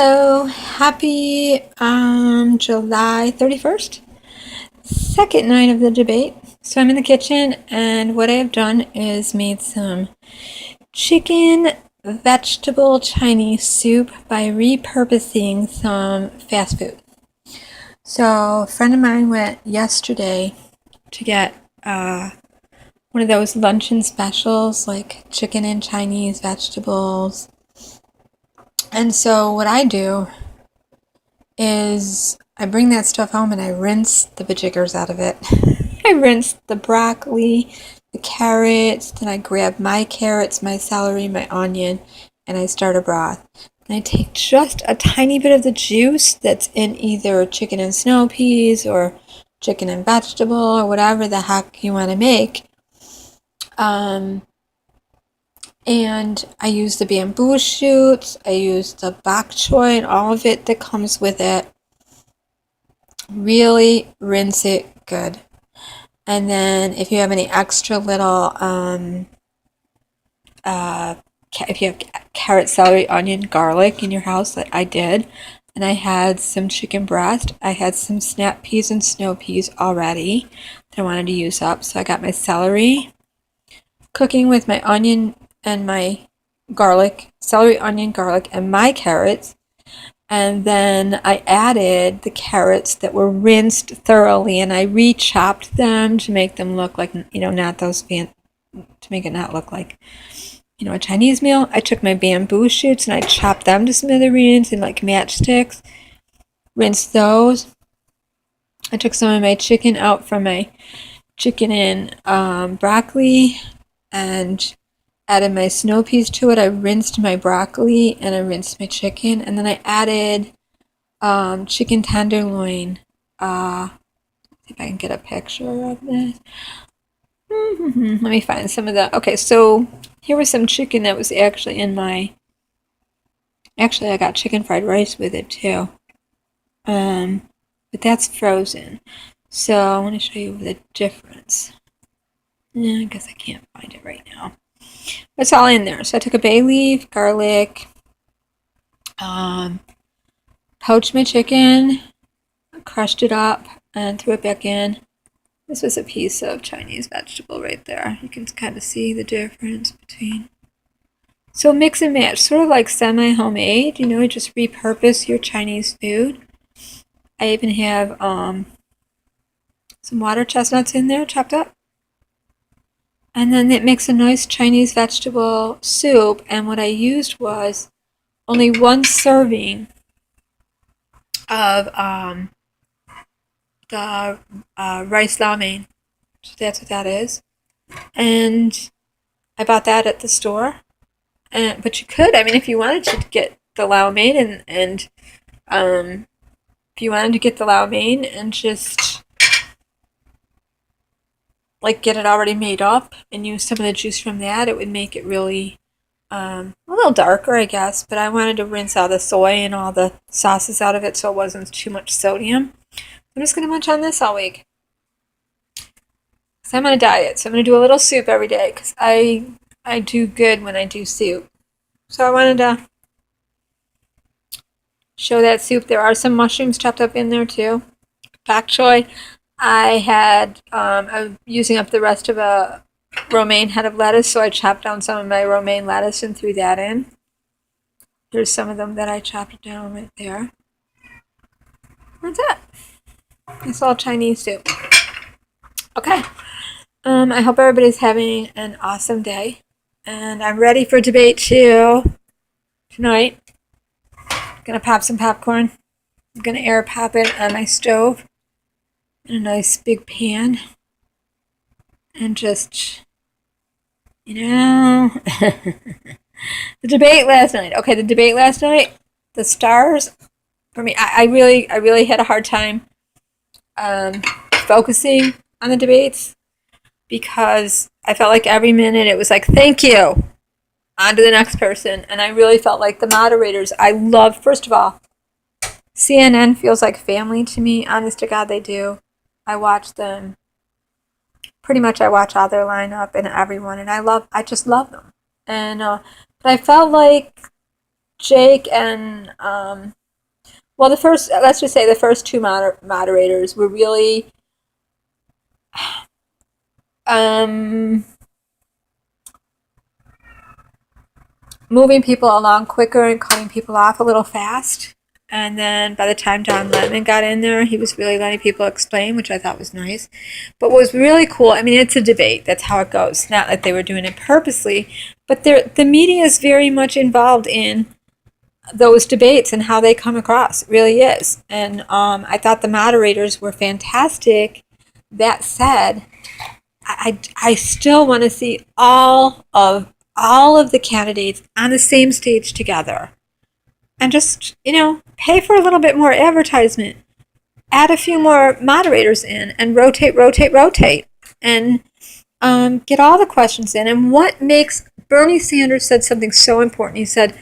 Hello, happy July 31st, second night of the debate. So I'm in the kitchen, and what I have done is made some chicken vegetable Chinese soup by repurposing some fast food. So a friend of mine went yesterday to get one of those luncheon specials, like chicken and Chinese vegetables. And so what I do is I bring that stuff home and I rinse the bajiggers out of it. I rinse the broccoli, the carrots, then I grab my carrots, my celery, my onion, and I start a broth. And I take just a tiny bit of the juice that's in either chicken and snow peas or chicken and vegetable or whatever the heck you want to make. And I use the bamboo shoots, I use the bok choy and all of it that comes with it. Really rinse it good. And then if you have any extra little, if you have carrot, celery, onion, garlic in your house, like I did, and I had some chicken breast, I had some snap peas and snow peas already that I wanted to use up. So I got my celery cooking with my onion and my garlic, celery, onion, garlic, and my carrots. And then I added the carrots that were rinsed thoroughly, and I re-chopped them to make them look like, not those to make it not look like, a Chinese meal. I took my bamboo shoots and I chopped them to smithereens and like matchsticks, rinsed those. I took some of my chicken out from my chicken and broccoli and added my snow peas to it. I rinsed my broccoli and I rinsed my chicken, and then I added chicken tenderloin. See if I can get a picture of this. Let me find some of that. Okay, so here was some chicken that was actually in my. Actually, I got chicken fried rice with it too. But that's frozen. So I want to show you the difference. I guess I can't find it right now. It's all in there. So I took a bay leaf, garlic, poached my chicken, crushed it up, and threw it back in. This was a piece of Chinese vegetable right there. You can kind of see the difference between. So mix and match, sort of like semi-homemade. You just repurpose your Chinese food. I even have some water chestnuts in there, chopped up. And then it makes a nice Chinese vegetable soup. And what I used was only one serving of the rice lau mein. So that's what that is. And I bought that at the store. But you could, if you wanted to get the lau mein and if you wanted to get the lau mein and just like get it already made up and use some of the juice from that, it would make it really a little darker, I guess. But I wanted to rinse all the soy and all the sauces out of it so it wasn't too much sodium. I'm just going to munch on this all week. So I'm on a diet, so I'm going to do a little soup every day because I do good when I do soup. So I wanted to show that soup. There are some mushrooms chopped up in there too. Bok choy. I was using up the rest of a romaine head of lettuce, so I chopped down some of my romaine lettuce and threw that in. There's some of them that I chopped down right there. That's it. It's all Chinese soup. Okay. I hope everybody's having an awesome day. And I'm ready for debate 2 tonight. Gonna pop some popcorn. I'm gonna air pop it on my stove in a nice big pan. And just, the debate last night. Okay, the debate last night, the stars, for me, I really had a hard time focusing on the debates because I felt like every minute it was like, thank you, on to the next person. And I really felt like the moderators, I love, first of all, CNN feels like family to me. Honest to God, they do. I watch them. Pretty much I watch all their lineup and everyone, and I just love them. And but I felt like Jake and well, let's just say the first two moderators were really um, moving people along quicker and cutting people off a little fast. And then by the time Don Lemon got in there, he was really letting people explain, which I thought was nice. But what was really cool, I mean, it's a debate. That's how it goes. Not that they were doing it purposely, but the media is very much involved in those debates and how they come across. It really is. And I thought the moderators were fantastic. That said, I still want to see all of the candidates on the same stage together. And just, pay for a little bit more advertisement. Add a few more moderators in and rotate. And get all the questions in. And what makes, Bernie Sanders said something so important. He said,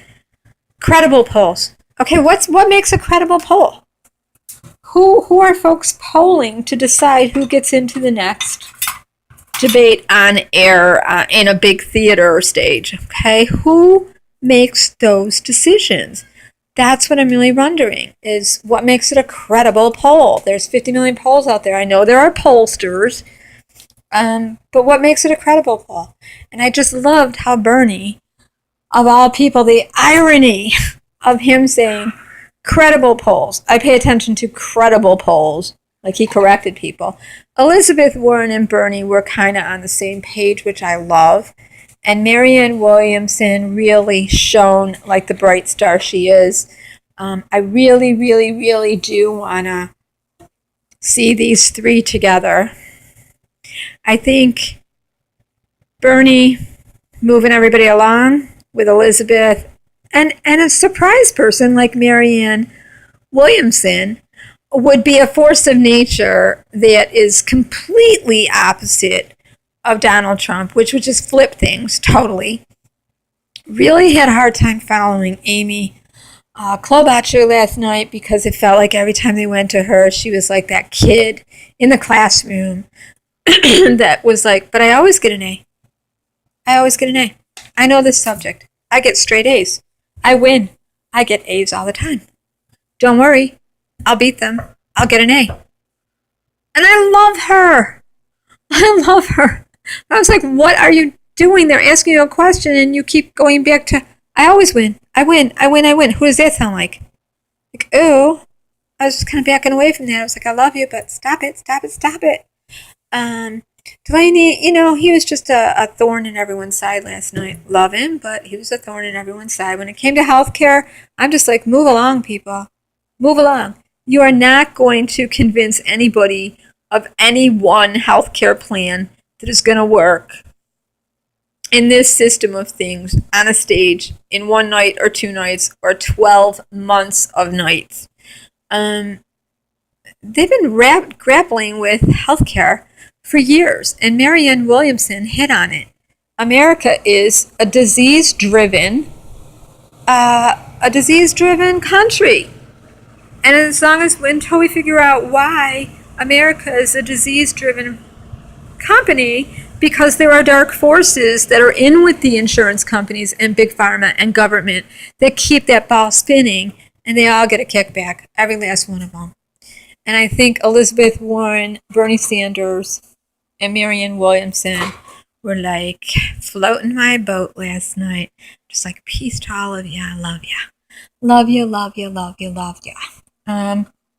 credible polls. Okay, what makes a credible poll? Who are folks polling to decide who gets into the next debate on air in a big theater stage? Okay, who makes those decisions? That's what I'm really wondering, is what makes it a credible poll? There's 50 million polls out there. I know there are pollsters, but what makes it a credible poll? And I just loved how Bernie, of all people, the irony of him saying credible polls. I pay attention to credible polls, like he corrected people. Elizabeth Warren and Bernie were kind of on the same page, which I love. And Marianne Williamson really shone like the bright star she is. I really, really, really do want to see these three together. I think Bernie moving everybody along with Elizabeth and a surprise person like Marianne Williamson would be a force of nature that is completely opposite of Donald Trump, which would just flip things totally. Really had a hard time following Amy Klobuchar last night because it felt like every time they went to her, she was like that kid in the classroom that was like, but I always get an A. I always get an A. I know this subject. I get straight A's. I win. I get A's all the time. Don't worry. I'll beat them. I'll get an A. And I love her. I love her. I was like, what are you doing? They're asking you a question and you keep going back to, I always win. I win. Who does that sound like? Like, oh. I was just kind of backing away from that. I was like, I love you, but stop it. Delaney, he was just a thorn in everyone's side last night. Love him, but he was a thorn in everyone's side. When it came to healthcare, I'm just like, move along, people. Move along. You are not going to convince anybody of any one healthcare plan that is going to work in this system of things on a stage in one night or 2 nights or 12 months of nights. They've been grappling with healthcare for years, and Marianne Williamson hit on it. America is a disease-driven country. And as long as, until we figure out why America is a disease-driven company, because there are dark forces that are in with the insurance companies and big pharma and government that keep that ball spinning, and they all get a kickback, every last one of them. And I think Elizabeth Warren, Bernie Sanders, and Marianne Williamson were like floating my boat last night. Just like, peace to all of you. I love you. Love you.